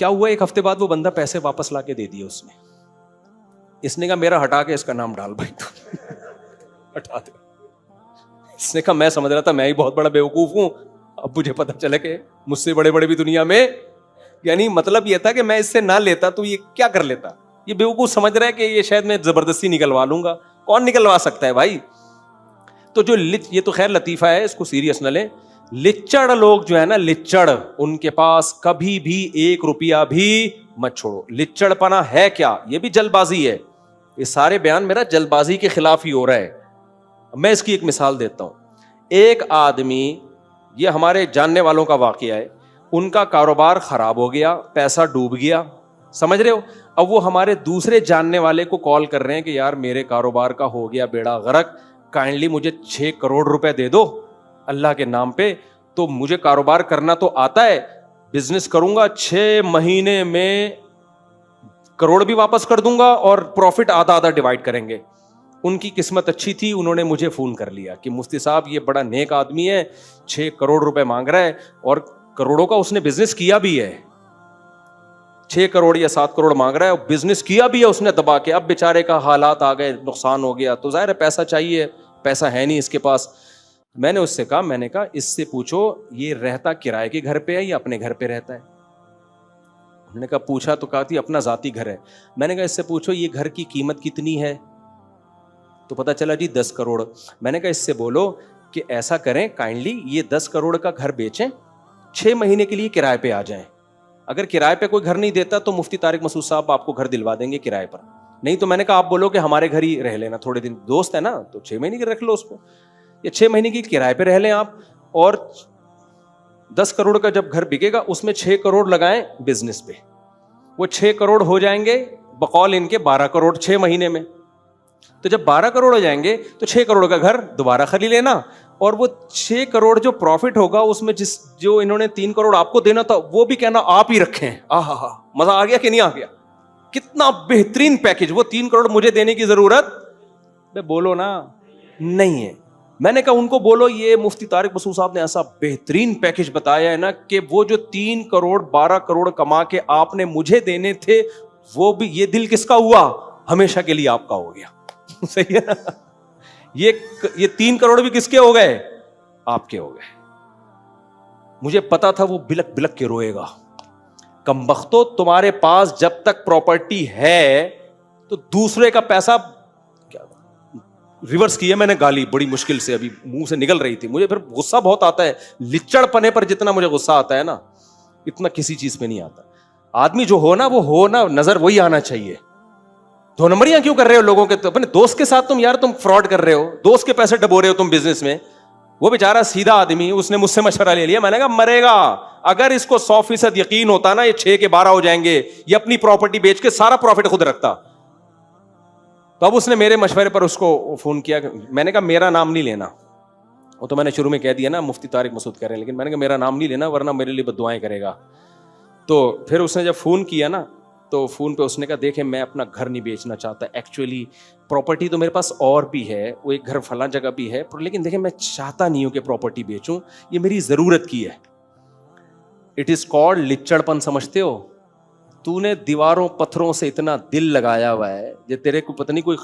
کیا ہوا, ایک ہفتے بعد وہ بندہ پیسے واپس لا کے دے دیے اس نے کہا میرا ہٹا کے اس کا نام ڈال بھائی, تو ہٹا دے. اس نے کہا میں سمجھ رہا تھا میں ہی بہت بڑا بیوقوف ہوں, اب مجھے پتا چلا کہ مجھ سے بڑے بڑے بھی دنیا میں, یعنی مطلب یہ تھا کہ میں اس سے نہ لیتا تو یہ کیا کر لیتا. یہ بیوقوف سمجھ رہا ہے کہ یہ شاید میں زبردستی نکلوا لوں گا. کون نکلوا سکتا ہے بھائی؟ تو جو یہ تو خیر لطیفہ ہے, اس کو سیریس نہ لیں. لچڑ لوگ جو ہے نا, لچڑ, ان کے پاس کبھی بھی 1 روپیہ بھی مت چھوڑو. لچڑ پنا ہے کیا؟ یہ بھی جلد بازی ہے. یہ سارے بیان میرا جلد بازی کے خلاف ہی ہو رہا ہے. میں اس کی ایک مثال دیتا ہوں. ایک آدمی, یہ ہمارے جاننے والوں کا واقعہ ہے, ان کا کاروبار خراب ہو گیا, پیسہ ڈوب گیا, سمجھ رہے ہو. اب وہ ہمارے دوسرے جاننے والے کو کال کر رہے ہیں کہ یار میرے کاروبار کا ہو گیا بیڑا غرق, کائنڈلی مجھے 6 کروڑ روپے دے دو اللہ کے نام پہ. تو مجھے کاروبار کرنا تو آتا ہے, بزنس کروں گا, 6 مہینے میں کروڑ بھی واپس کر دوں گا اور پروفٹ آدھا آدھا ڈیوائڈ کریں گے. ان کی قسمت اچھی تھی, انہوں نے مجھے فون کر لیا کہ مفتی صاحب یہ بڑا نیک آدمی ہے, 6 کروڑ روپے مانگ رہا ہے, اور کروڑوں کا اس نے بزنس کیا بھی ہے. 6 کروڑ یا 7 کروڑ مانگ رہا ہے, اور بزنس کیا بھی ہے اس نے دبا کے. اب بیچارے کا حالات آ گئے, نقصان ہو گیا, تو ظاہر ہے پیسہ چاہیے, پیسہ ہے نہیں اس کے پاس. میں نے اس سے کہا, میں نے کہا اس سے پوچھو یہ رہتا کرائے کے گھر پہ ہے یا اپنے گھر پہ رہتا ہے. انہوں نے کہا پوچھا تو کہا تھی اپنا ذاتی گھر ہے. میں نے کہا اس سے پوچھو یہ گھر کی قیمت کتنی ہے, تو پتا چلا جی 10 کروڑ. میں نے کہا اس سے بولو کہ ایسا کریں کائنڈلی یہ 10 کروڑ کا گھر بیچیں, 6 مہینے کے لیے کرائے پہ آ جائیں. اگر کرائے پہ کوئی گھر نہیں دیتا تو مفتی طارق مسعود صاحب آپ کو گھر دلوا دیں گے کرائے پر. نہیں تو میں نے کہا آپ بولو کہ ہمارے گھر ہی رہ لینا تھوڑے دن, دوست ہے نا, تو 6 مہینے کی رکھ لو اس کو, یا 6 مہینے کی کرائے پہ رہ لیں آپ, اور 10 کروڑ کا جب گھر بکے گا اس میں 6 کروڑ لگائیں بزنس پہ. وہ 6 کروڑ ہو جائیں گے بقول ان کے 12 کروڑ 6 مہینے میں. تو جب 12 کروڑ ہو جائیں گے تو 6 کروڑ کا گھر دوبارہ خرید لینا, اور وہ 6 کروڑ جو پروفٹ ہوگا اس میں جو انہوں نے 3 کروڑ آپ کو دینا تھا وہ بھی کہنا آپ ہی رکھیں. مزہ آ گیا کہ نہیں آ گیا؟ کتنا بہترین پیکج. وہ 3 کروڑ مجھے دینے کی ضرورت بولو نا نہیں ہے. میں نے کہا ان کو بولو یہ مفتی طارق مسعود صاحب نے ایسا بہترین پیکج بتایا ہے نا کہ وہ جو 3 کروڑ 12 کروڑ کما کے آپ نے مجھے دینے تھے وہ بھی, یہ دل کس کا ہوا؟ ہمیشہ کے لیے آپ کا ہو گیا. صحیح ہے نا. یہ 3 کروڑ بھی کس کے ہو گئے؟ آپ کے ہو گئے. مجھے پتا تھا وہ بلک بلک کے روئے گا. کمبختو, تمہارے پاس جب تک پراپرٹی ہے تو دوسرے کا پیسہ کیا ریورس کیا. میں نے گالی بڑی مشکل سے ابھی منہ سے نکل رہی تھی. مجھے پھر غصہ بہت آتا ہے, لچڑ پنے پر جتنا مجھے غصہ آتا ہے نا اتنا کسی چیز پہ نہیں آتا. آدمی جو ہو نا وہ ہو نا, نظر وہی آنا چاہیے. 2 نمبریاں کیوں کر رہے ہو لوگوں کے؟ اپنے دوست کے ساتھ تم فراڈ کر رہے ہو, دوست کے پیسے ڈبو رہے ہو تم بزنس میں. وہ بیچارہ سیدھا آدمی, اس نے مجھ سے مشورہ لے لیا. میں نے کہا مرے گا. اگر اس کو 100% یقین ہوتا نا یہ 6 کے 12 ہو جائیں گے, یہ اپنی پراپرٹی بیچ کے سارا پروفٹ خود رکھتا. تو اب اس نے میرے مشورے پر اس کو فون کیا. میں نے کہا میرا نام نہیں لینا. وہ تو میں نے شروع میں کہہ دیا نا مفتی طارق مسعود کہہ رہے ہیں, لیکن میں نے کہا میرا نام نہیں لینا ورنہ میرے لیے بددعائیں کرے گا. تو پھر اس نے جب فون کیا نا تو فون پہ اس نے کہا دیکھیں میں اپنا گھر نہیں بیچنا چاہتا, ایکچولی پراپرٹی تو میرے پاس اور بھی ہے, وہ ایک گھر فلاں جگہ بھی ہے, لیکن دیکھیں میں چاہتا نہیں ہوں کہ پراپرٹی بیچوں, یہ میری ضرورت کی ہے. اٹ از کالڈ لچڑ پن. سمجھتے ہو؟ تو نے دیواروں پتھروں سے اتنا دل لگایا ہوا ہے, یہ تیرے کو پتہ نہیں کوئی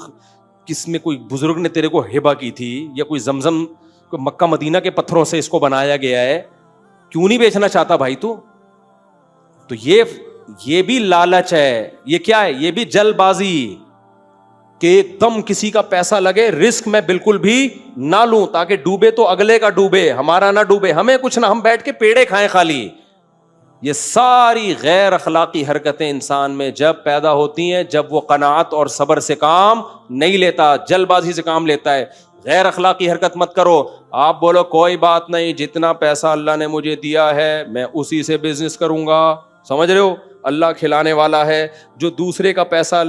کس میں کوئی بزرگ نے تیرے کو ہبہ کی تھی, یا کوئی زمزم کوئی مکہ مدینہ کے پتھروں سے اس کو بنایا گیا ہے. کیوں نہیں بیچنا چاہتا بھائی تو یہ بھی لالچ ہے. یہ کیا ہے؟ یہ بھی جلد بازی کہ ایک دم کسی کا پیسہ لگے, رسک میں بالکل بھی نہ لوں تاکہ ڈوبے تو اگلے کا ڈوبے, ہمارا نہ ڈوبے, ہمیں کچھ نہ, ہم بیٹھ کے پیڑے کھائیں خالی. یہ ساری غیر اخلاقی حرکتیں انسان میں جب پیدا ہوتی ہیں جب وہ قناعت اور صبر سے کام نہیں لیتا, جلد بازی سے کام لیتا ہے. غیر اخلاقی حرکت مت کرو. آپ بولو کوئی بات نہیں, جتنا پیسہ اللہ نے مجھے دیا ہے میں اسی سے بزنس کروں گا. سمجھ رہے ہو؟ اللہ کھلانے والا ہے. جو دوسرے کا پیسہ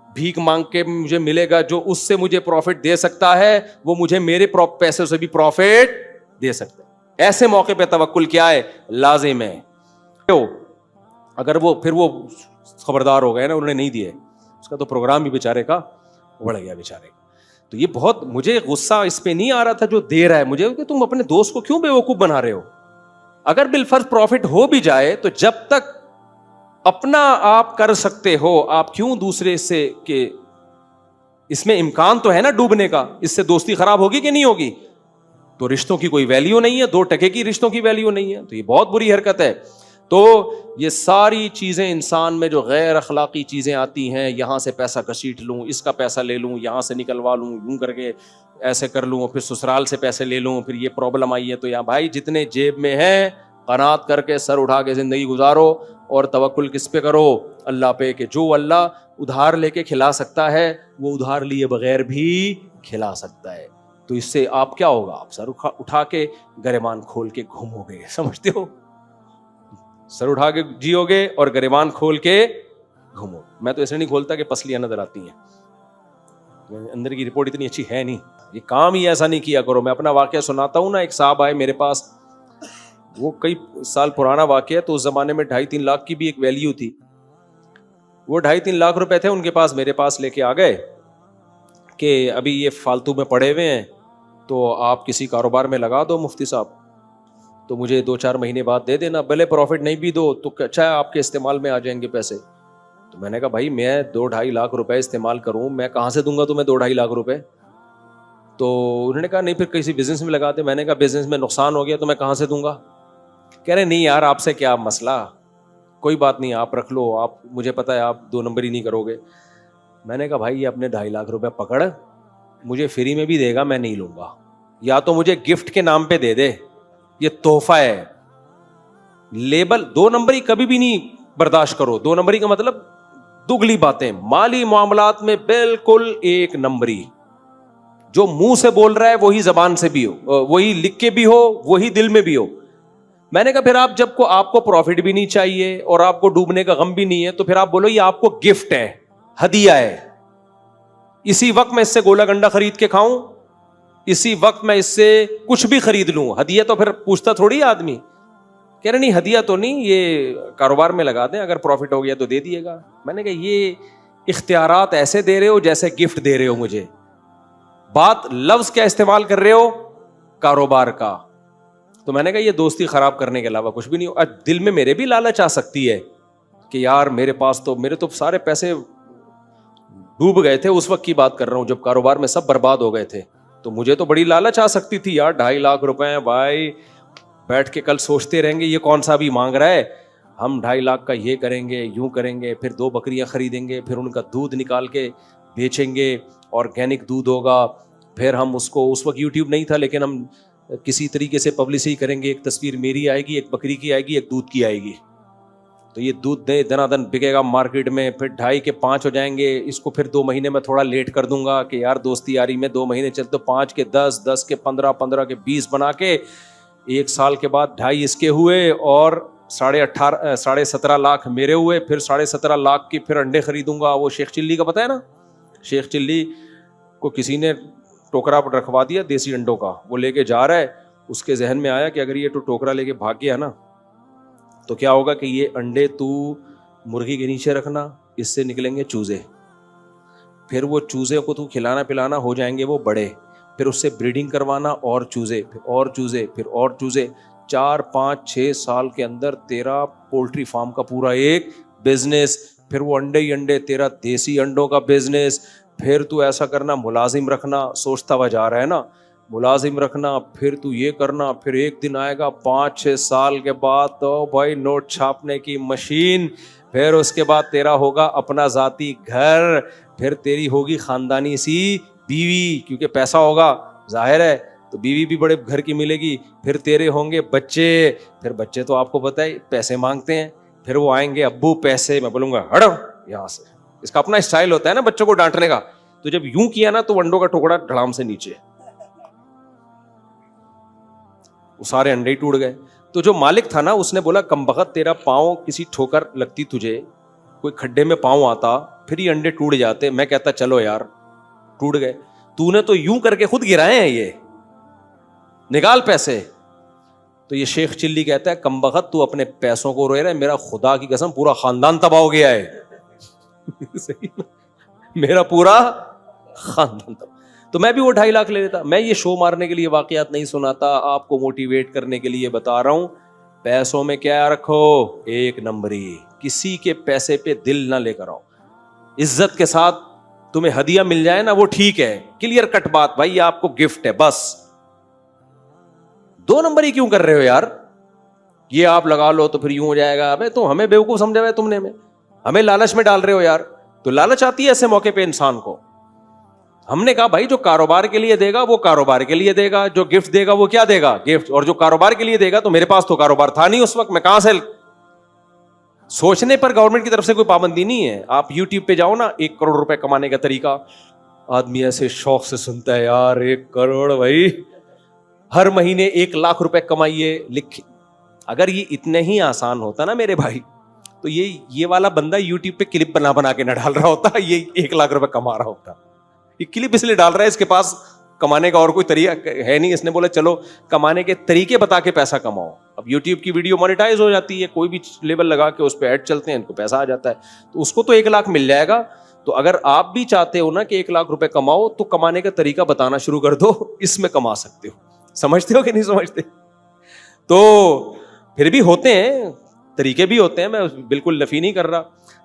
بھیک مانگ کے مجھے ملے گا, جو اس سے مجھے پروفٹ دے سکتا ہے وہ مجھے میرے پیسے سے بھی پروفٹ دے سکتا ہے. ایسے موقع پہ توکل کیا ہے؟ لازم ہے. اگر وہ پھر وہ خبردار ہو گئے نا, انہوں نے نہیں دیے, اس کا تو پروگرام بھی بیچارے کا بڑھ گیا بیچارے. تو یہ بہت مجھے غصہ اس پہ نہیں آ رہا تھا جو دے رہا ہے مجھے, کہ تم اپنے دوست کو کیوں بیوقوف بنا رہے ہو. اگر بالفرض پروفٹ ہو بھی جائے تو جب تک اپنا آپ کر سکتے ہو, آپ کیوں دوسرے سے, کہ اس میں امکان تو ہے نا ڈوبنے کا, اس سے دوستی خراب ہوگی کہ نہیں ہوگی؟ تو رشتوں کی کوئی ویلیو نہیں ہے, 2 ٹکے کی رشتوں کی ویلیو نہیں ہے, تو یہ بہت بری حرکت ہے. تو یہ ساری چیزیں انسان میں جو غیر اخلاقی چیزیں آتی ہیں, یہاں سے پیسہ گھسیٹ لوں, اس کا پیسہ لے لوں, یہاں سے نکلوا لوں, یوں کر کے ایسے کر لوں, پھر سسرال سے پیسے لے لوں, پھر یہ پرابلم آئی ہے. تو یا بھائی جتنے جیب میں ہیں قناعت کر کے سر اٹھا کے زندگی گزارو, اور توکل کس پہ کرو؟ اللہ پہ, کہ جو اللہ ادھار لے کے کھلا سکتا ہے وہ ادھار لیے بغیر بھی کھلا سکتا ہے. تو اس سے آپ کیا ہوگا؟ آپ سر اٹھا کے گریبان کھول کے گھومو گے, سمجھتے ہو؟ سر اٹھا کے جیو گے اور گریبان کھول کے گھومو. میں تو ایسے نہیں کھولتا کہ پسلیاں نظر آتی ہیں, اندر کی رپورٹ اتنی اچھی ہے نہیں, یہ کام ہی ایسا نہیں کیا کرو. میں اپنا واقعہ سناتا ہوں نا. ایک صاحب آئے میرے پاس, وہ کئی سال پرانا واقعہ ہے, تو اس زمانے میں 2.5-3 لاکھ کی بھی ایک ویلیو تھی. وہ 2.5-3 لاکھ روپے تھے ان کے پاس, میرے پاس لے کے آ گئے کہ ابھی یہ فالتو میں پڑے ہوئے ہیں, تو آپ کسی کاروبار میں لگا دو مفتی صاحب, تو مجھے 2-4 مہینے بعد دے دینا, بھلے پروفٹ نہیں بھی دو تو اچھا ہے, آپ کے استعمال میں آ جائیں گے پیسے. تو میں نے کہا بھائی میں 2-2.5 لاکھ روپے استعمال کروں, میں کہاں سے دوں گا تمہیں 2-2.5 لاکھ روپے؟ تو انہوں نے کہا نہیں پھر کسی بزنس میں لگاتے. میں نے کہا بزنس میں نقصان ہو گیا تو میں کہاں سے دوں گا؟ کہہ رہے نہیں یار آپ سے کیا مسئلہ, کوئی بات نہیں آپ رکھ لو, آپ مجھے پتا ہے آپ 2 نمبر ہی نہیں کرو گے. میں نے کہا بھائی یہ اپنے 2.5 لاکھ روپے پکڑ, مجھے فری میں بھی دے گا میں نہیں لوں گا, یا تو مجھے گفٹ کے نام پہ دے دے, یہ تحفہ ہے. لیبل 2 نمبری کبھی بھی نہیں برداشت کرو. 2 نمبری کا مطلب دگلی باتیں, مالی معاملات میں بالکل 1 نمبری. جو منہ سے بول رہا ہے وہی زبان سے بھی ہو, وہی لکھ کے بھی ہو, وہی دل میں بھی ہو. میں نے کہا پھر آپ جب کو آپ کو پروفٹ بھی نہیں چاہیے اور آپ کو ڈوبنے کا غم بھی نہیں ہے, تو پھر آپ بولو یہ آپ کو گفٹ ہے, ہدیہ ہے. اسی وقت میں اس سے گولا گنڈا خرید کے کھاؤں, اسی وقت میں اس سے کچھ بھی خرید لوں. ہدیہ تو پھر پوچھتا تھوڑی آدمی. کہہ رہے نہیں ہدیہ تو نہیں, یہ کاروبار میں لگا دیں, اگر پروفٹ ہو گیا تو دے دیے گا. میں نے کہا یہ اختیارات ایسے دے رہے ہو جیسے گفٹ دے رہے ہو مجھے. بات لفظ کیا استعمال کر رہے ہو؟ کاروبار کا. تو میں نے کہا یہ دوستی خراب کرنے کے علاوہ کچھ بھی نہیں ہو. دل میں میرے بھی لالچ آ سکتی ہے کہ یار میرے پاس تو میرے تو سارے پیسے ڈوب گئے تھے, اس وقت کی بات کر رہا ہوں جب کاروبار میں سب برباد ہو گئے تھے, تو مجھے تو بڑی لالچ آ سکتی تھی یار 2.5 لاکھ روپے ہیں بھائی, بیٹھ کے کل سوچتے رہیں گے یہ کون سا بھی مانگ رہا ہے, ہم 2.5 لاکھ کا یہ کریں گے, یوں کریں گے, پھر 2 بکریاں خریدیں گے, پھر ان کا دودھ نکال کے بیچیں گے, آرگینک دودھ ہوگا, پھر ہم اس کو, اس وقت یوٹیوب نہیں تھا لیکن ہم کسی طریقے سے پبلسٹی کریں گے, ایک تصویر میری آئے گی, ایک بکری کی آئے گی, ایک دودھ کی آئے گی, تو یہ دودھ دے دنا دن بکے گا مارکیٹ میں, پھر 2.5 کے 5 ہو جائیں گے. اس کو پھر 2 مہینے میں تھوڑا لیٹ کر دوں گا کہ یار دوستی یاری میں 2 مہینے چلتے, 5 کے 10, 10 کے 15, 15 کے 20 بنا کے 1 سال کے بعد 2.5 اس کے ہوئے, اور 17.5 لاکھ میرے ہوئے. پھر 17.5 لاکھ کی پھر انڈے خریدوں گا. وہ شیخ چلی کا پتہ ہے نا, شیخ چلی کو کسی نے ٹوکرا پر رکھوا دیا دیسی انڈوں کا, وہ لے کے جا رہا ہے. اس کے ذہن میں آیا کہ اگر یہ تو ٹوکرا لے کے بھاگ گیا نا تو کیا ہوگا کہ یہ انڈے تو مرغی کے نیچے رکھنا, اس سے نکلیں گے چوزے, پھر وہ چوزے کو تو کھلانا پلانا ہو جائیں گے وہ بڑے, پھر اس سے بریڈنگ کروانا, اور چوزے, پھر اور چوزے, پھر اور چوزے. 4, 5, 6 سال کے اندر تیرا پولٹری فارم کا پورا ایک بزنس, پھر وہ انڈے ہی انڈے, تیرا دیسی انڈوں کا بزنس. پھر تو ایسا کرنا ملازم رکھنا, سوچتا ہوا جا رہا ہے نا, ملازم رکھنا, پھر تو یہ کرنا, پھر ایک دن آئے گا 5-6 سال کے بعد تو بھائی نوٹ چھاپنے کی مشین, پھر اس کے بعد تیرا ہوگا اپنا ذاتی گھر, پھر تیری ہوگی خاندانی سی بیوی, کیونکہ پیسہ ہوگا ظاہر ہے, تو بیوی بھی بڑے گھر کی ملے گی. پھر تیرے ہوں گے بچے, پھر بچے تو آپ کو پتہ ہے پیسے مانگتے ہیں, پھر وہ آئیں گے ابو پیسے, میں بولوں گا ہٹو یہاں سے. اس کا اپنا اسٹائل ہوتا ہے نا بچوں کو ڈانٹنے کا, تو جب یوں کیا نا تو انڈوں کا ٹکڑا ڈھڑام سے نیچے, وہ سارے انڈے ٹوٹ گئے. تو جو مالک تھا نا اس نے بولا کم بخت تیرا پاؤں کسی ٹھوکر لگتی تجھے, کوئی کھڈے میں پاؤں آتا, پھر یہ انڈے ٹوٹ جاتے. میں کہتا چلو یار ٹوٹ گئے, تو نے تو یوں کر کے خود گرائے ہیں, یہ نکال پیسے. تو یہ شیخ چلی کہتا ہے کم بخت تو اپنے پیسوں کو روئے رہا ہے, میرا خدا کی قسم پورا خاندان تباہ ہو گیا ہے. میرا پورا خاندان تباہ. تو میں بھی وہ 2.5 لاکھ لے لیتا. میں یہ شو مارنے کے لیے واقعات نہیں سناتا, آپ کو موٹیویٹ کرنے کے لیے بتا رہا ہوں پیسوں میں کیا رکھو؟ ایک نمبری. کسی کے پیسے پہ دل نہ لے کر آؤ. عزت کے ساتھ تمہیں ہدیہ مل جائے نا وہ ٹھیک ہے, کلیئر کٹ بات, بھائی یہ آپ کو گفٹ ہے بس. 2 نمبری کیوں کر رہے ہو یار؟ یہ آپ لگا لو تو پھر یوں ہو جائے گا. ابے تو ہمیں بیوقوف سمجھا ہوا تم نے, ہمیں لالچ میں ڈال رہے ہو یار. تو لالچ آتی ہے ایسے موقع پہ انسان کو. ہم نے کہا بھائی جو کاروبار کے لیے دے گا وہ کاروبار کے لیے دے گا, جو گفٹ دے گا وہ کیا دے گا؟ گفٹ. اور جو کاروبار کے لیے دے گا, تو میرے پاس تو کاروبار تھا نہیں اس وقت, میں کہاں سے. سوچنے پر گورنمنٹ کی طرف سے کوئی پابندی نہیں ہے. آپ یوٹیوب پہ جاؤ نا, 1 کروڑ روپے کمانے کا طریقہ, آدمی ایسے شوق سے سنتا ہے یار 1 کروڑ بھائی, ہر مہینے 1 لاکھ روپے کمائیے. لکھ, اگر یہ اتنے ہی آسان ہوتا نا میرے بھائی, تو یہ والا بندہ یوٹیوب پہ کلپ بنا کے نہ ڈال رہا ہوتا, یہ 1 لاکھ روپے کما رہا ہوتا. یہ کلپ اس لیے ڈال رہا ہے, اس کے پاس کمانے کا اور کوئی طریقہ ہے نہیں. اس نے بولا چلو کمانے کے طریقے بتا کے پیسہ کماؤ. اب یوٹیوب کی ویڈیو مانیٹائز ہو جاتی ہے, کوئی بھی لیبل لگا کے اس پہ ایڈ چلتے ہیں, ان کو پیسہ آ جاتا ہے, تو اس کو تو 1 لاکھ مل جائے گا. تو اگر آپ بھی چاہتے ہو نا کہ 1 لاکھ روپے کماؤ, تو کمانے کا طریقہ بتانا شروع کر دو, اس میں کما سکتے ہو. سمجھتے ہو کہ نہیں سمجھتے؟ تو پھر بھی ہوتے ہیں طریقے, بھی ہوتے ہیں, میں بالکل نفی نہیں کر رہا.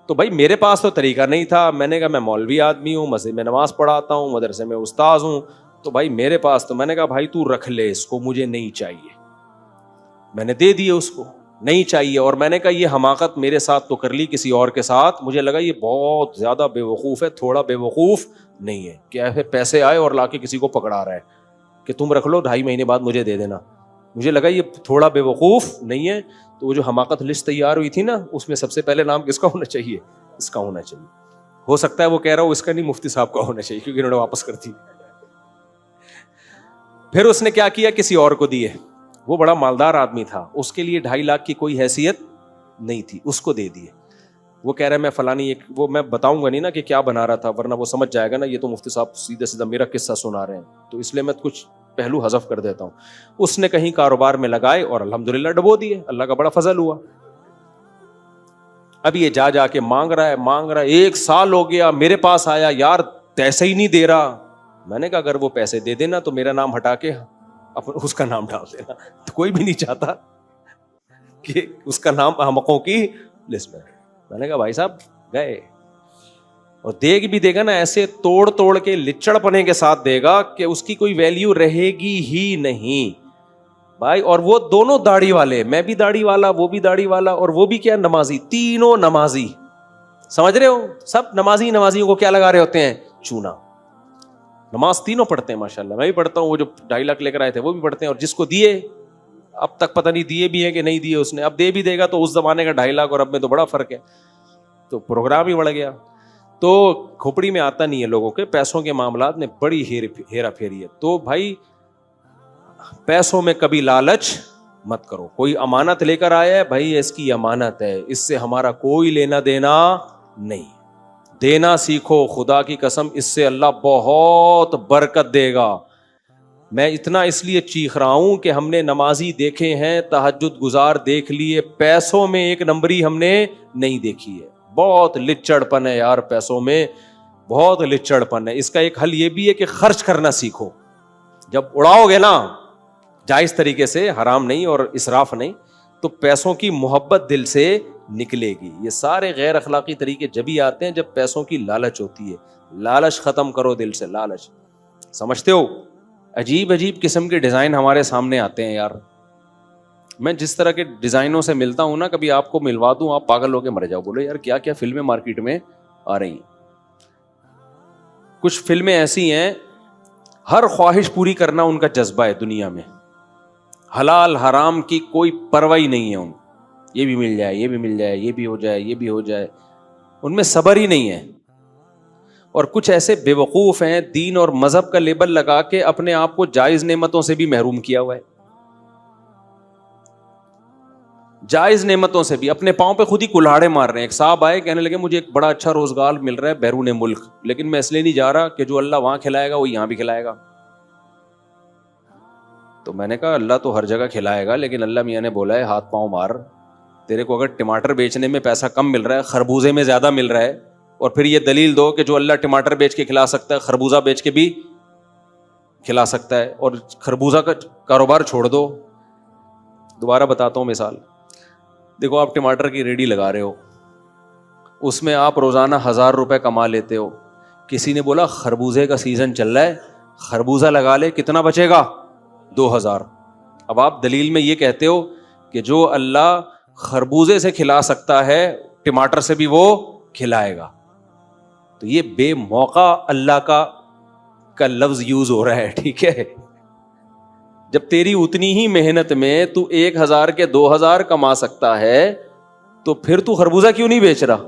تو بھائی میرے پاس تو طریقہ نہیں تھا. میں نے کہا میں مولوی آدمی ہوں, مسجد میں نماز پڑھاتا ہوں, مدرسے میں استاذ ہوں, تو بھائی میرے پاس, تو میں نے کہا بھائی تو رکھ لے اس کو, مجھے نہیں چاہیے. میں نے دے دیے اس کو, نہیں چاہیے. اور میں نے کہا یہ حماقت میرے ساتھ تو کر لی, کسی اور کے ساتھ مجھے لگا یہ بہت زیادہ بے وقوف ہے. تھوڑا بے وقوف نہیں ہے کہ ایسے پیسے آئے اور لا کے کسی کو پکڑا رہا ہے کہ تم رکھ لو 2.5 مہینے بعد مجھے دے دینا. مجھے لگا یہ تھوڑا بے وقوف نہیں ہے. تو وہ جو حماقت لسٹ تیار ہوئی تھی نا, اس میں سب سے پہلے نام کس کا ہونا چاہیے؟ اس کا ہونا چاہیے. ہو سکتا ہے وہ کہہ رہا ہو اس کا نہیں, مفتی صاحب کا ہونا چاہیے, کیونکہ انہوں نے واپس کر دی. پھر اس نے کیا کیا, کسی اور کو دیے. وہ بڑا مالدار آدمی تھا, اس کے لیے 2.5 لاکھ کی کوئی حیثیت نہیں تھی, اس کو دے دیے. وہ کہہ رہا ہے میں فلانی, وہ میں بتاؤں گا نہیں نا کہ کیا بنا رہا تھا, ورنہ وہ سمجھ جائے گا نا یہ تو مفتی صاحب سیدھا سیدھا میرا قصہ سنا رہے ہیں, تو اس لیے میں کچھ پہلو حذف کر دیتا ہوں. اس نے کہیں کاروبار میں لگائے اور الحمدللہ ڈبو دیے, اللہ کا بڑا فضل ہوا. اب یہ جا کے مانگ رہا ہے, 1 سال ہو گیا, میرے پاس آیا, یار پیسے ہی نہیں دے رہا. میں نے کہا اگر وہ پیسے دے دینا تو میرا نام ہٹا کے اس کا نام ڈال دینا. تو کوئی بھی نہیں چاہتا کہ اس کا نام احمقوں کی لسٹ میں. میں نے کہا بھائی صاحب گئے, اور دیگ بھی دے گا نا ایسے توڑ کے لچڑ پنے کے ساتھ دے گا کہ اس کی کوئی ویلیو رہے گی ہی نہیں بھائی. اور وہ دونوں داڑھی والے, میں بھی داڑھی والا, وہ بھی داڑھی والا, اور وہ بھی کیا نمازی, تینوں نمازی. سمجھ رہے ہو, سب نمازیوں کو کیا لگا رہے ہوتے ہیں؟ چونا. نماز تینوں پڑھتے ہیں ماشاءاللہ, میں بھی پڑھتا ہوں, وہ جو 2.5 لاکھ لے کر آئے تھے وہ بھی پڑھتے ہیں, اور جس کو دیے اب تک پتہ نہیں دیے بھی ہیں کہ نہیں دیے اس نے. اب دے بھی دے گا تو اس زمانے کا 2.5 لاکھ اور اب میں تو بڑا فرق ہے, تو پروگرام ہی بڑھ گیا. تو کھوپڑی میں آتا نہیں ہے لوگوں کے, پیسوں کے معاملات میں بڑی ہیرا پھیری ہے. تو بھائی پیسوں میں کبھی لالچ مت کرو. کوئی امانت لے کر آیا ہے, بھائی اس کی امانت ہے, اس سے ہمارا کوئی لینا دینا نہیں. دینا سیکھو, خدا کی قسم اس سے اللہ بہت برکت دے گا. میں اتنا اس لیے چیخ رہا ہوں کہ ہم نے نمازی دیکھے ہیں, تہجد گزار دیکھ لیے, پیسوں میں 1 نمبری ہم نے نہیں دیکھی ہے. بہت لچڑ پن ہے یار, پیسوں میں بہت لچڑ پن ہے. اس کا ایک حل یہ بھی ہے کہ خرچ کرنا سیکھو. جب اڑاؤ گے نا جائز طریقے سے, حرام نہیں اور اسراف نہیں, تو پیسوں کی محبت دل سے نکلے گی. یہ سارے غیر اخلاقی طریقے جبھی آتے ہیں جب پیسوں کی لالچ ہوتی ہے. لالچ ختم کرو دل سے, لالچ. سمجھتے ہو, عجیب قسم کے ڈیزائن ہمارے سامنے آتے ہیں یار. میں جس طرح کے ڈیزائنوں سے ملتا ہوں نا, کبھی آپ کو ملوا دوں, آپ پاگل ہو کے مر جاؤ. بولے یار کیا کیا فلمیں مارکیٹ میں آ رہی ہیں. کچھ فلمیں ایسی ہیں ہر خواہش پوری کرنا ان کا جذبہ ہے دنیا میں, حلال حرام کی کوئی پرواہ نہیں ہے ان. یہ بھی مل جائے, یہ بھی مل جائے, یہ بھی ہو جائے, یہ بھی ہو جائے, ان میں صبر ہی نہیں ہے. اور کچھ ایسے بے وقوف ہیں, دین اور مذہب کا لیبل لگا کے اپنے آپ کو جائز نعمتوں سے بھی محروم کیا ہوا ہے. جائز نعمتوں سے بھی اپنے پاؤں پہ خود ہی کلہاڑے مار رہے ہیں. ایک صاحب آئے, کہنے لگے مجھے ایک بڑا اچھا روزگار مل رہا ہے بیرون ملک, لیکن میں اس لیے نہیں جا رہا کہ جو اللہ وہاں کھلائے گا وہ یہاں بھی کھلائے گا. تو میں نے کہا اللہ تو ہر جگہ کھلائے گا, لیکن اللہ میاں نے بولا ہے ہاتھ پاؤں مار. تیرے کو اگر ٹماٹر بیچنے میں پیسہ کم مل رہا ہے, خربوزے میں زیادہ مل رہا ہے, اور پھر یہ دلیل دو کہ جو اللہ ٹماٹر بیچ کے کھلا سکتا ہے خربوزہ بیچ کے بھی کھلا سکتا ہے, اور خربوزہ کا کاروبار چھوڑ دو. دوبارہ بتاتا ہوں مثال. دیکھو آپ ٹماٹر کی ریڈی لگا رہے ہو, اس میں آپ روزانہ 1000 روپے کما لیتے ہو. کسی نے بولا خربوزے کا سیزن چل رہا ہے, خربوزہ لگا لے, کتنا بچے گا؟ 2000. اب آپ دلیل میں یہ کہتے ہو کہ جو اللہ خربوزے سے کھلا سکتا ہے ٹماٹر سے بھی وہ کھلائے گا. تو یہ بے موقع اللہ کا لفظ یوز ہو رہا ہے, ٹھیک ہے. جب تیری اتنی ہی محنت میں تو 1000 کے 2000 کما سکتا ہے تو پھر تو خربوزہ کیوں نہیں بیچ رہا؟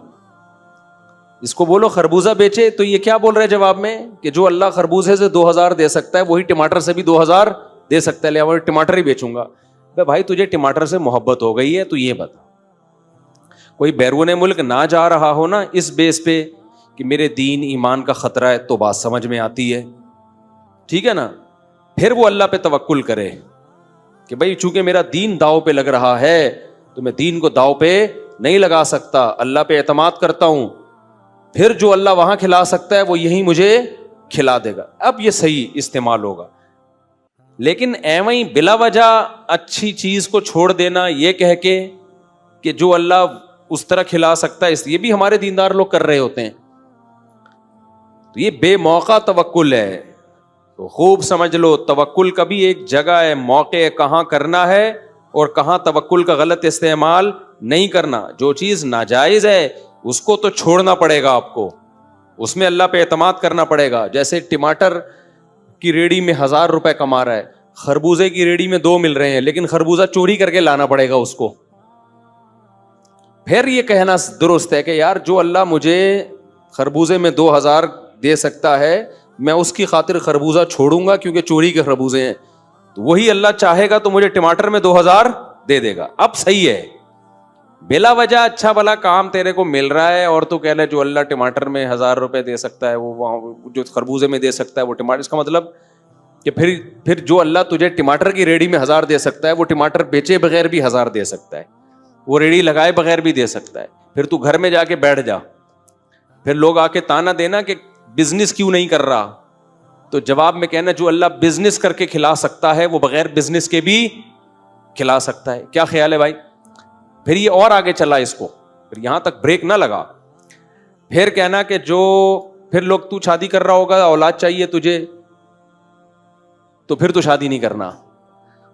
اس کو بولو خربوزہ بیچے. تو یہ کیا بول رہے جواب میں کہ جو اللہ خربوزے سے 2000 دے سکتا ہے وہی ٹماٹر سے بھی 2000 دے سکتا ہے, لہٰذا ٹماٹر ہی بیچوں گا. بھائی تجھے ٹماٹر سے محبت ہو گئی ہے تو یہ بتا, کوئی بیرون ملک نہ جا رہا ہو نا اس بیس پہ کہ میرے دین ایمان کا خطرہ ہے, تو بات سمجھ میں آتی ہے, ٹھیک ہے نا. پھر وہ اللہ پہ توکل کرے کہ بھائی چونکہ میرا دین داؤ پہ لگ رہا ہے تو میں دین کو داؤ پہ نہیں لگا سکتا, اللہ پہ اعتماد کرتا ہوں. پھر جو اللہ وہاں کھلا سکتا ہے وہ یہیں مجھے کھلا دے گا. اب یہ صحیح استعمال ہوگا. لیکن ایویں بلا وجہ اچھی چیز کو چھوڑ دینا یہ کہہ کے کہ جو اللہ اس طرح کھلا سکتا ہے, اس یہ بھی ہمارے دیندار لوگ کر رہے ہوتے ہیں. تو یہ بے موقع توکل ہے. تو خوب سمجھ لو, توکل کا بھی ایک جگہ ہے, موقع کہاں کرنا ہے اور کہاں توکل کا غلط استعمال نہیں کرنا. جو چیز ناجائز ہے اس کو تو چھوڑنا پڑے گا آپ کو, اس میں اللہ پہ اعتماد کرنا پڑے گا. جیسے ٹماٹر کی ریڑھی میں 1000 روپے کما رہا ہے, خربوزے کی ریڑھی میں 2 مل رہے ہیں, لیکن خربوزہ چوری کر کے لانا پڑے گا اس کو. پھر یہ کہنا درست ہے کہ یار جو اللہ مجھے خربوزے میں 2000 دے سکتا ہے میں اس کی خاطر خربوزہ چھوڑوں گا کیونکہ چوری کے خربوزے ہیں, تو وہی اللہ چاہے گا تو مجھے ٹماٹر میں 2000 دے دے گا. اب صحیح ہے, بلا وجہ اچھا بھلا کام تیرے کو مل رہا ہے اور تو کہہ لے جو اللہ ٹماٹر میں 1000 روپے دے سکتا ہے وہ جو خربوزے میں دے سکتا ہے وہ ٹماٹر. اس کا مطلب کہ پھر جو اللہ تجھے ٹماٹر کی ریڑھی میں 1000 دے سکتا ہے وہ ٹماٹر بیچے بغیر بھی 1000 دے سکتا ہے, وہ ریڑھی لگائے بغیر بھی دے سکتا ہے. پھر تو گھر میں جا کے بیٹھ جا, پھر لوگ آ کے تانا دینا کہ بزنس کیوں نہیں کر رہا, تو جواب میں کہنا جو اللہ بزنس کر کے کھلا سکتا ہے وہ بغیر بزنس کے بھی کھلا سکتا ہے. کیا خیال ہے بھائی؟ پھر یہ اور آگے چلا اس کو, پھر یہاں تک بریک نہ لگا. پھر کہنا کہ جو پھر لوگ تو شادی کر رہا ہوگا, اولاد چاہیے تجھے, تو پھر تو شادی نہیں کرنا.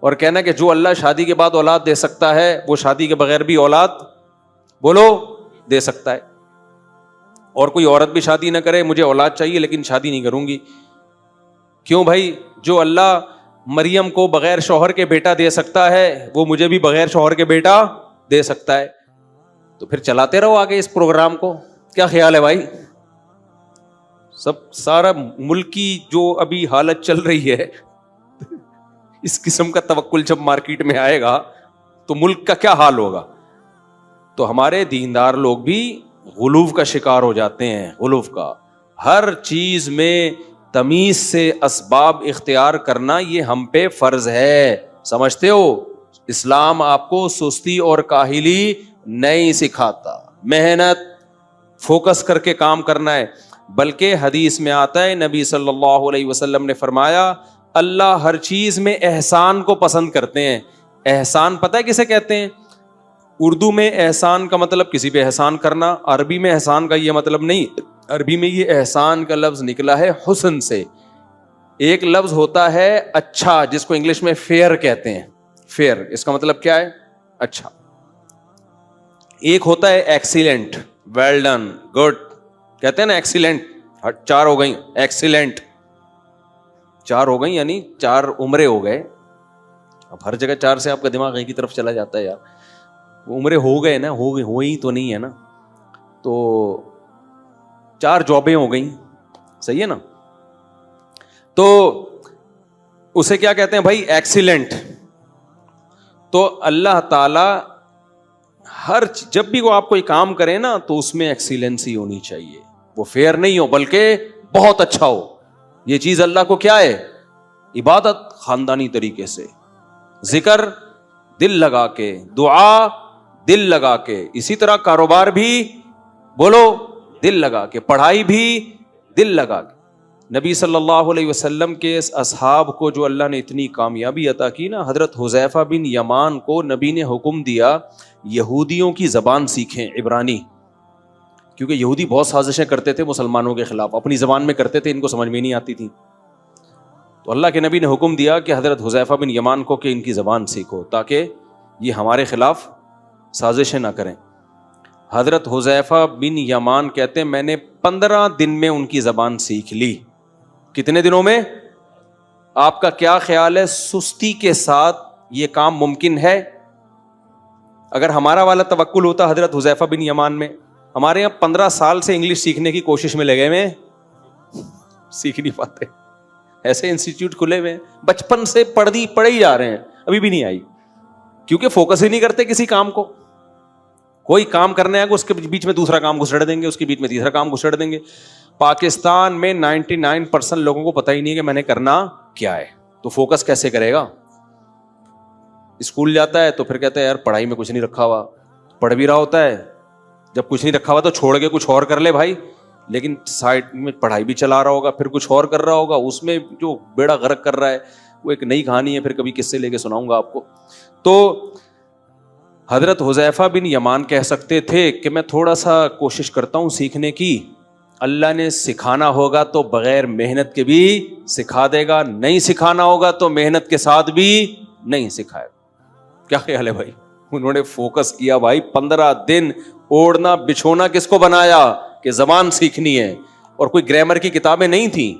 اور کہنا کہ جو اللہ شادی کے بعد اولاد دے سکتا ہے وہ شادی کے بغیر بھی اولاد بولو دے سکتا ہے. اور کوئی عورت بھی شادی نہ کرے, مجھے اولاد چاہیے لیکن شادی نہیں کروں گی. کیوں بھائی؟ جو اللہ مریم کو بغیر شوہر کے بیٹا دے سکتا ہے وہ مجھے بھی بغیر شوہر کے بیٹا دے سکتا ہے. تو پھر چلاتے رہو آگے اس پروگرام کو. کیا خیال ہے بھائی؟ سارا ملک کی جو ابھی حالت چل رہی ہے اس قسم کا توکل جب مارکیٹ میں آئے گا تو ملک کا کیا حال ہوگا. تو ہمارے دیندار لوگ بھی غلو کا شکار ہو جاتے ہیں. غلو کا ہر چیز میں تمیز سے اسباب اختیار کرنا یہ ہم پہ فرض ہے, سمجھتے ہو؟ اسلام آپ کو سستی اور کاہلی نہیں سکھاتا, محنت فوکس کر کے کام کرنا ہے. بلکہ حدیث میں آتا ہے نبی صلی اللہ علیہ وسلم نے فرمایا اللہ ہر چیز میں احسان کو پسند کرتے ہیں. احسان پتہ ہے کسے کہتے ہیں؟ اردو میں احسان کا مطلب کسی پہ احسان کرنا, عربی میں احسان کا یہ مطلب نہیں. عربی میں یہ احسان کا لفظ نکلا ہے حسن سے. ایک لفظ ہوتا ہے اچھا جس کو انگلش میں فیئر کہتے ہیں. فیئر اس کا مطلب کیا ہے؟ اچھا. ایک ہوتا ہے ایکسیلنٹ, ویل ڈن, گڈ کہتے ہیں نا ایکسیلنٹ. 4 ہو گئی ایکسیلنٹ, 4 ہو گئی یعنی 4 عمرے ہو گئے. اب ہر جگہ 4 سے آپ کا دماغ ایک ہی طرف چلا جاتا ہے یار. وہ عمرے ہو گئے نا, ہوئی تو نہیں ہے نا, تو 4 جابیں ہو گئیں, صحیح ہے نا. تو اسے کیا کہتے ہیں بھائی؟ ایکسیلنٹ. تو اللہ تعالی جب بھی وہ آپ کوئی کام کرے نا تو اس میں ایکسیلنسی ہونی چاہیے. وہ فیئر نہیں ہو بلکہ بہت اچھا ہو. یہ چیز اللہ کو کیا ہے؟ عبادت خاندانی طریقے سے, ذکر دل لگا کے, دعا دل لگا کے, اسی طرح کاروبار بھی بولو دل لگا کے, پڑھائی بھی دل لگا کے. نبی صلی اللہ علیہ وسلم کے اس اصحاب کو جو اللہ نے اتنی کامیابی عطا کی نا، حضرت حذیفہ بن یمان کو نبی نے حکم دیا یہودیوں کی زبان سیکھیں، عبرانی، کیونکہ یہودی بہت سازشیں کرتے تھے مسلمانوں کے خلاف، اپنی زبان میں کرتے تھے، ان کو سمجھ میں نہیں آتی تھی. تو اللہ کے نبی نے حکم دیا کہ حضرت حذیفہ بن یمان کو کہ ان کی زبان سیکھو تاکہ یہ ہمارے خلاف سازشیں نہ کریں. حضرت حذیفہ بن یمان کہتے ہیں میں نے 15 دن میں ان کی زبان سیکھ لی. کتنے دنوں میں؟ آپ کا کیا خیال ہے سستی کے ساتھ یہ کام ممکن ہے؟ اگر ہمارا والا توکل ہوتا حضرت حذیفہ بن یمان میں، ہمارے یہاں 15 سال سے انگلش سیکھنے کی کوشش میں لگے ہوئے، سیکھ نہیں پاتے. ایسے انسٹیٹیوٹ کھلے ہوئے ہیں، بچپن سے پڑھے ہی جا رہے ہیں، ابھی بھی نہیں آئی، کیونکہ فوکس ہی نہیں کرتے کسی کام کو. کوئی کام کرنے آئے گا اس کے بیچ میں دوسرا کام گھسڑ دیں گے، اس کے بیچ میں تیسرا کام گھسڑ دیں گے. پاکستان میں 99% لوگوں کو پتہ ہی نہیں ہے کہ میں نے کرنا کیا ہے، تو فوکس کیسے کرے گا؟ اسکول جاتا ہے تو پھر کہتا ہے یار پڑھائی میں کچھ نہیں رکھا ہوا، پڑھ بھی رہا ہوتا ہے، جب کچھ نہیں رکھا ہوا تو چھوڑ کے کچھ اور کر لے بھائی، لیکن سائڈ میں پڑھائی بھی چلا رہا ہوگا، پھر کچھ اور کر رہا ہوگا، اس میں جو بیڑا غرق کر رہا ہے وہ ایک نئی کہانی ہے، پھر کبھی قصے لے کے سناؤں گا آپ کو. تو حضرت حذیفہ بن یمان کہہ سکتے تھے کہ میں تھوڑا سا کوشش کرتا ہوں سیکھنے کی، اللہ نے سکھانا ہوگا تو بغیر محنت کے بھی سکھا دے گا، نہیں سکھانا ہوگا تو محنت کے ساتھ بھی نہیں سکھائے گا. کیا خیال ہے بھائی؟ انہوں نے فوکس کیا بھائی، 15 دن اوڑھنا بچھونا کس کو بنایا کہ زبان سیکھنی ہے، اور کوئی گرامر کی کتابیں نہیں تھیں.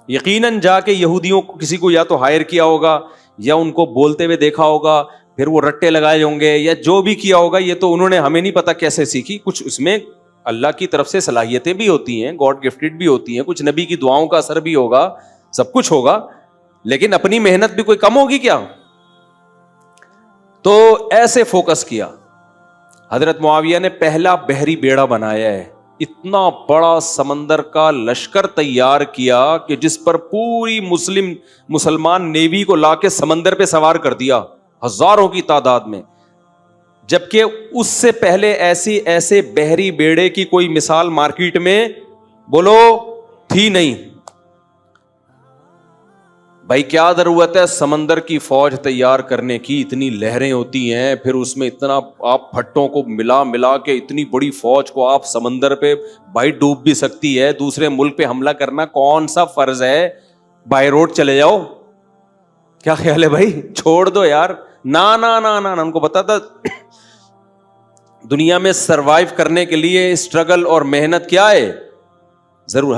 یقیناً جا کے یہودیوں کو کسی کو یا تو ہائر کیا ہوگا یا ان کو بولتے ہوئے دیکھا ہوگا، پھر وہ رٹے لگائے ہوں گے یا جو بھی کیا ہوگا، یہ تو انہوں نے ہمیں نہیں پتا کیسے سیکھی. کچھ اس میں اللہ کی طرف سے صلاحیتیں بھی ہوتی ہیں، گاڈ گفٹڈ بھی ہوتی ہیں، کچھ نبی کی دعاؤں کا اثر بھی ہوگا، سب کچھ ہوگا، لیکن اپنی محنت بھی کوئی کم ہوگی کیا؟ تو ایسے فوکس کیا. حضرت معاویہ نے پہلا بحری بیڑا بنایا ہے، اتنا بڑا سمندر کا لشکر تیار کیا کہ جس پر پوری مسلمان نیوی کو لا کے سمندر پہ سوار کر دیا، ہزاروں کی تعداد میں. جبکہ اس سے پہلے ایسے بحری بیڑے کی کوئی مثال مارکیٹ میں بولو تھی نہیں. بھائی کیا ضرورت ہے سمندر کی فوج تیار کرنے کی، اتنی لہریں ہوتی ہیں، پھر اس میں اتنا آپ پھٹوں کو ملا کے اتنی بڑی فوج کو آپ سمندر پہ بھائی ڈوب بھی سکتی ہے. دوسرے ملک پہ حملہ کرنا کون سا فرض ہے؟ بائی روڈ چلے جاؤ. کیا خیال ہے بھائی؟ چھوڑ دو یار. نہ ان کو پتا تھا دنیا میں سروائیو کرنے کے لیے اسٹرگل اور محنت کیا ہے ضرور.